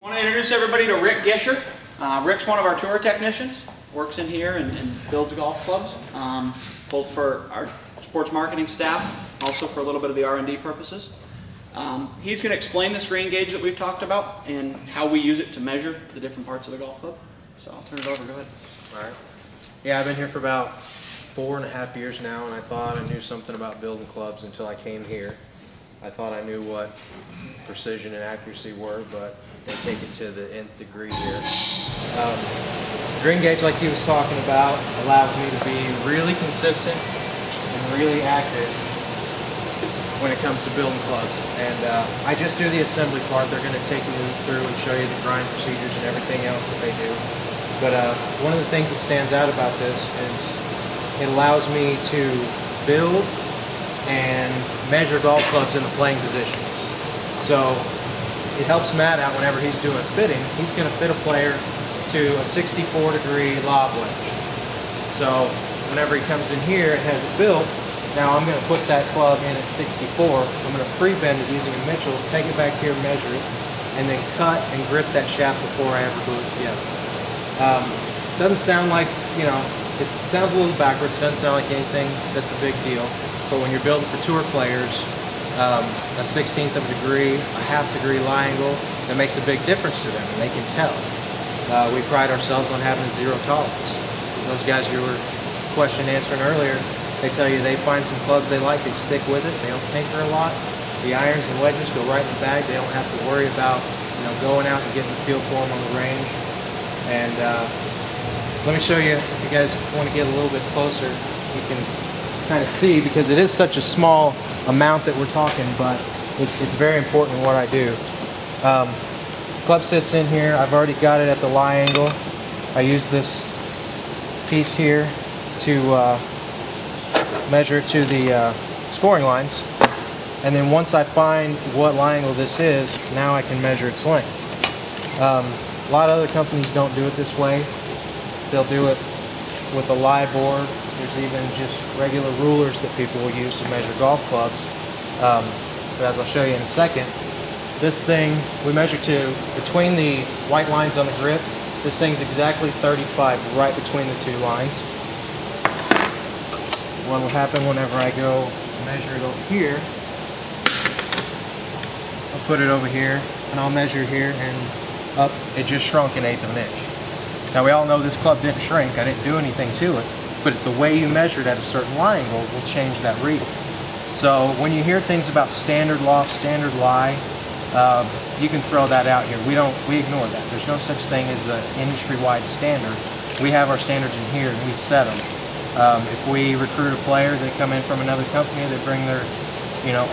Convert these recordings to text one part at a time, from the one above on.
I want to introduce everybody to Rick Gisher. Rick's one of our tour technicians, works in here and builds golf clubs, both for our sports marketing staff, also for a little bit of the R&D purposes. He's going to explain this grain gauge that we've talked about and how we use it to measure the different parts of the golf club. So I'll turn it over, go ahead. All right. Yeah, I've been here for about 4.5 years now, and I thought I knew something about building clubs until I came here. I thought I knew what precision and accuracy were, but they take it to the nth degree here. Grain gauge, like he was talking about, allows me to be really consistent and really accurate when it comes to building clubs. And I just do the assembly part. They're going to take you through and show you the grind procedures and everything else that they do. But one of the things that stands out about this is it allows me to build and measure golf clubs in the playing position. So it helps Matt out whenever he's doing fitting. He's going to fit a player to a 64-degree lob wedge. So whenever he comes in here and has it built, now I'm going to put that club in at 64. I'm going to pre-bend it using a Mitchell, take it back here, measure it, and then cut and grip that shaft before I ever glue it together. Doesn't sound like, it sounds a little backwards, doesn't sound like anything that's a big deal. But when you're building for tour players, a 1/16 of a degree, a ½ degree lie angle, that makes a big difference to them, and they can tell. We pride ourselves on having a zero tolerance. Those guys you were answering earlier, they tell you they find some clubs they like, they stick with it, they don't tinker a lot. The irons and wedges go right in the bag, they don't have to worry about going out and getting the feel for them on the range. And let me show you, if you guys want to get a little bit closer, you can kind of see, because it is such a small amount that we're talking, but it's very important what I do. Club sits in here. I've already got it at the lie angle. I use this piece here to measure to the scoring lines, and then once I find what lie angle this is, now I can measure its length. A lot of other companies don't do it this way. They'll do it with a lie board. There's even just regular rulers that people will use to measure golf clubs. But as I'll show you in a second, this thing we measure to between the white lines on the grip. This thing's exactly 35 right between the two lines. What will happen whenever I go measure it over here, I'll put it over here and I'll measure here, and up, it just shrunk 1/8 of an inch. Now we all know this club didn't shrink, I didn't do anything to it, but the way you measure it at a certain lie angle will change that reading. So when you hear things about standard loft, standard lie, you can throw that out here. We ignore that. There's no such thing as an industry-wide standard. We have our standards in here and we set them. If we recruit a player, they come in from another company, they bring their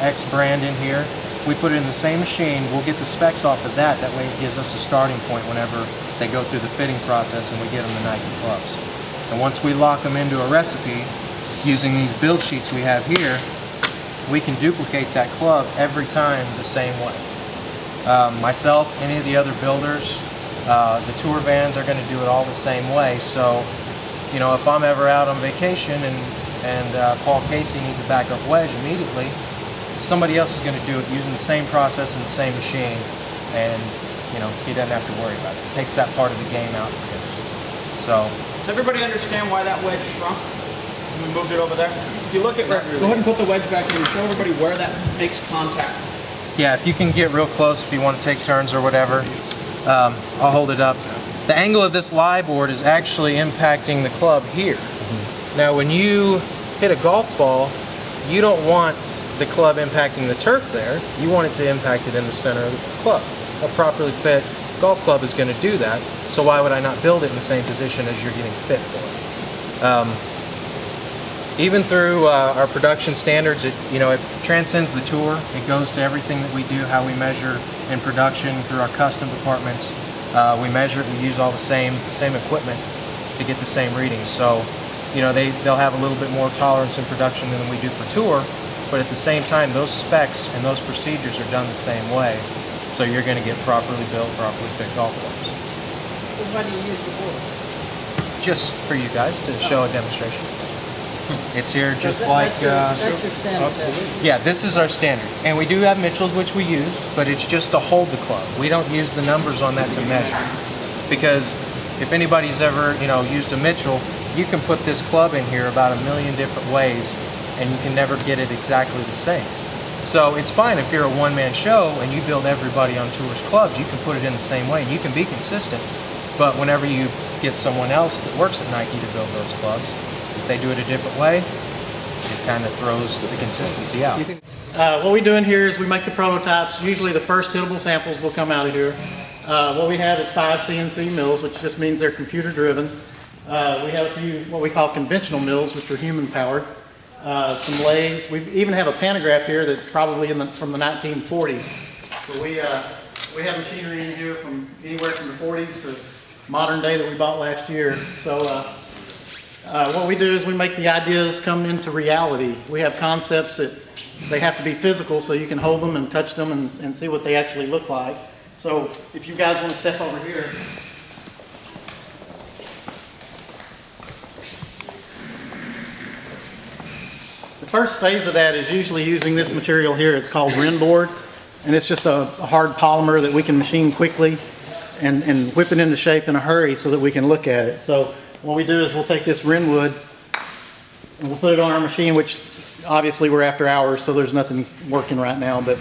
X brand in here, we put it in the same machine, we'll get the specs off of that. That way it gives us a starting point whenever they go through the fitting process and we get them the Nike clubs. And once we lock them into a recipe, using these build sheets we have here, we can duplicate that club every time the same way. Myself, any of the other builders, the tour vans are going to do it all the same way. So, if I'm ever out on vacation and Paul Casey needs a backup wedge immediately, somebody else is going to do it using the same process and the same machine, and he doesn't have to worry about it. It takes that part of the game out for him. So, Does everybody understand why that wedge shrunk? We moved it over there. If you look at, go ahead and put the wedge back in and show everybody where that makes contact. yeah, if you can get real close, if you want to take turns or whatever, I'll hold it up. The angle of this lie board is actually impacting the club here. Now when you hit a golf ball, you don't want the club impacting the turf there. You want it to impact it in the center of the club. A properly fit golf club is going to do that, so why would I not build it in the same position as you're getting fit for it? Even through our production standards, it transcends the tour. It goes to everything that we do, how we measure in production through our custom departments. We measure it, we use all the same equipment to get the same readings. So, they'll have a little bit more tolerance in production than we do for tour, but at the same time, those specs and those procedures are done the same way. So you're going to get properly built, properly fit golf clubs. So why do you use the board? Just for you guys to show a demonstration. It's here just like, That's your standard. yeah, this is our standard. And we do have Mitchell's, which we use, but it's just to hold the club. We don't use the numbers on that to measure. Because if anybody's ever, used a Mitchell, you can put this club in here about a million different ways, and you can never get it exactly the same. So it's fine if you're a one-man show and you build everybody on Tours clubs, you can put it in the same way and you can be consistent. But whenever you get someone else that works at Nike to build those clubs, if they do it a different way, it kind of throws the consistency out. What we do in here is we make the prototypes. Usually the first hittable samples will come out of here. What we have is 5 CNC mills, which just means they're computer driven. We have a few what we call conventional mills, which are human powered. Some lathes. We even have a pantograph here that's probably from the 1940s. So we have machinery in here from anywhere from the 40s to modern day that we bought last year. So what we do is we make the ideas come into reality. We have concepts that they have to be physical so you can hold them and touch them and see what they actually look like. So if you guys want to step over here. The first phase of that is usually using this material here. It's called Ren board, and it's just a hard polymer that we can machine quickly and whip it into shape in a hurry so that we can look at it. So what we do is we'll take this Ren wood and we'll put it on our machine, which obviously we're after hours, so there's nothing working right now, but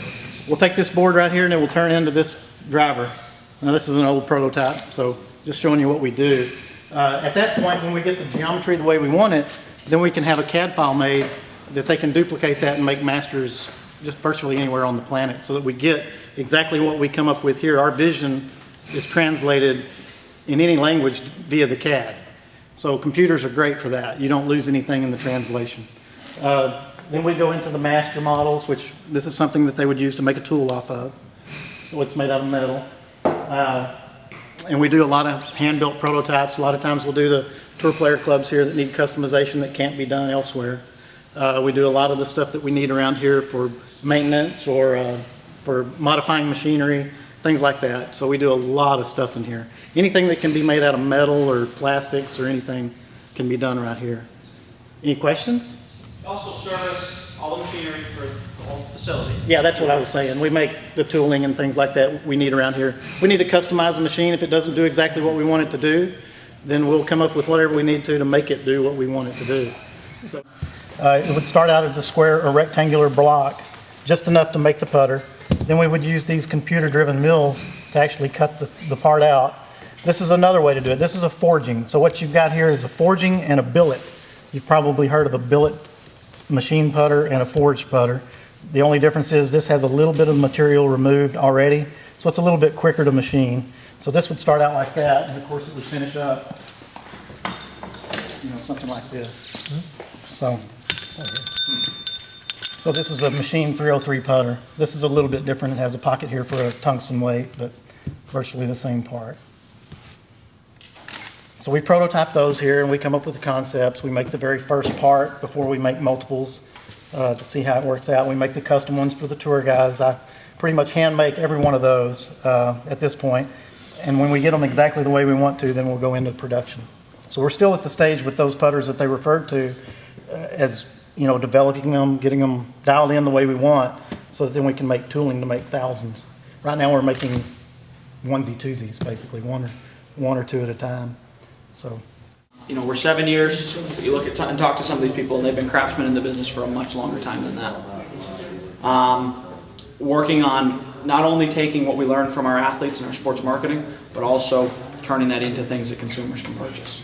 we'll take this board right here and it will turn into this driver. Now this is an old prototype, so just showing you what we do. At that point, when we get the geometry the way we want it, then we can have a CAD file made that they can duplicate that and make masters just virtually anywhere on the planet so that we get exactly what we come up with here. Our vision is translated in any language via the CAD. So computers are great for that. You don't lose anything in the translation. Then we go into the master models, which this is something that they would use to make a tool off of. So it's made out of metal. And we do a lot of hand-built prototypes. A lot of times we'll do the tour player clubs here that need customization that can't be done elsewhere. We do a lot of the stuff that we need around here for maintenance or for modifying machinery, things like that. So we do a lot of stuff in here. Anything that can be made out of metal or plastics or anything can be done right here. Any questions? We also service all the machinery for the whole facility. Yeah, that's what I was saying. We make the tooling and things like that we need around here. We need to customize the machine. If it doesn't do exactly what we want it to do, then we'll come up with whatever we need to make it do what we want it to do. So. It would start out as a square or rectangular block, just enough to make the putter. Then we would use these computer-driven mills to actually cut the part out. This is another way to do it. This is a forging. So what you've got here is a forging and a billet. You've probably heard of a billet machine putter and a forged putter. The only difference is this has a little bit of material removed already, so it's a little bit quicker to machine. So this would start out like that, and of course it would finish up, something like this. So this is a Machine 303 putter. This is a little bit different. It has a pocket here for a tungsten weight, but virtually the same part. So we prototype those here and we come up with the concepts. We make the very first part before we make multiples to see how it works out. We make the custom ones for the tour guides. I pretty much hand make every one of those at this point. And when we get them exactly the way we want to, then we'll go into production. So we're still at the stage with those putters that they referred to as developing them, getting them dialed in the way we want, so that then we can make tooling to make thousands. Right now we're making onesie-twosies, basically, one or two at a time. So, we're 7 years. You look at and talk to some of these people, and they've been craftsmen in the business for a much longer time than that. Working on not only taking what we learned from our athletes and our sports marketing, but also turning that into things that consumers can purchase.